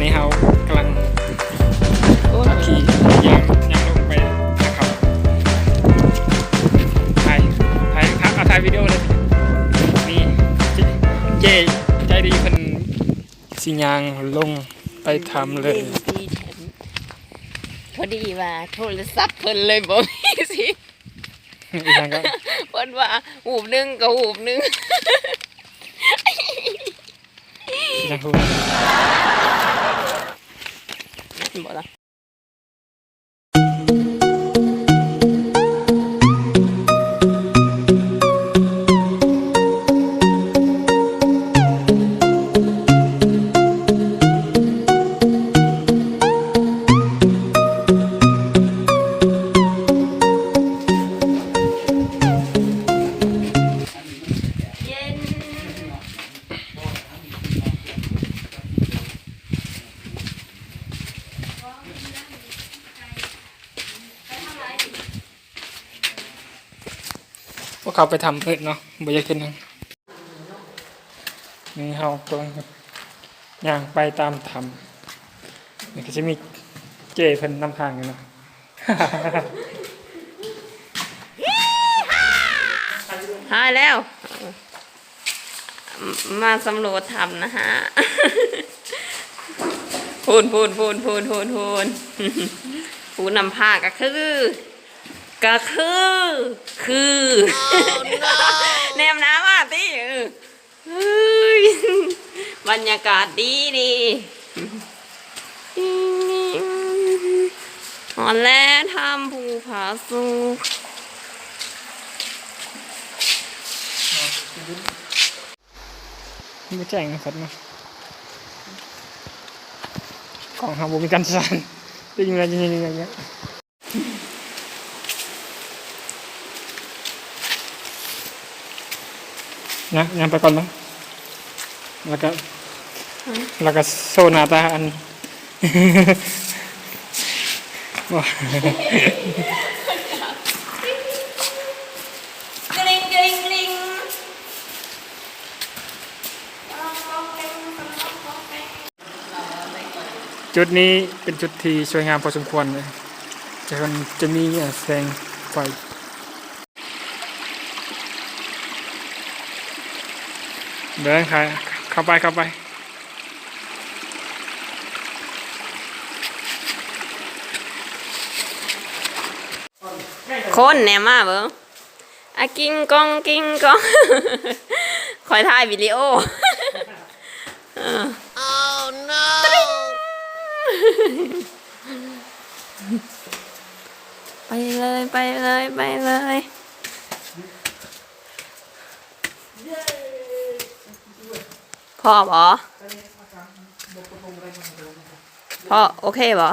นี้เรากำลังขี่ยังลงไปนะครับถ่ายวิดีโอเลยนี่เจ๊ใจดีเพิ่นสิยางลงไปทำเลยพอดีว่าโทรศัพท์เพิ่นเลยบ่มีสิเพิ่นว่าหูบนึงกับหูบนึงยังหูบ่ล่ะพวกเขาไปทำเพื่อเนาะบ่อยากขึ้นนั่งนี่เขากำลังย่างไปตามทำนี่ก็จะมีเจเพิ่นนำทางอยู่เนาะหายแล้วมาสำรวจทำนะฮะพูนผู้นำผ้าก็คือแนมน้ำอ่ะที่บรรยากาศดีหอนแล้วทำภูผาสุกไม่แจ้งนะครับเนาะของเราบ่มีการสั่นได้ยินอะไรอย่างเงี้ยนะยังไปก่อนมั้งแล้วก็โซนาตาอันว้ากริ๊งจุดนี้เป็นจุดที่สวยงามพอสมควรเลยจะมีแสงไฟเดินเข้าไปคนแนมมาเบิ้งอะกิ้งกองคอยถ่ายวิดีโอoh no ไปเลยพ่อบ่พ่อโอเคบ่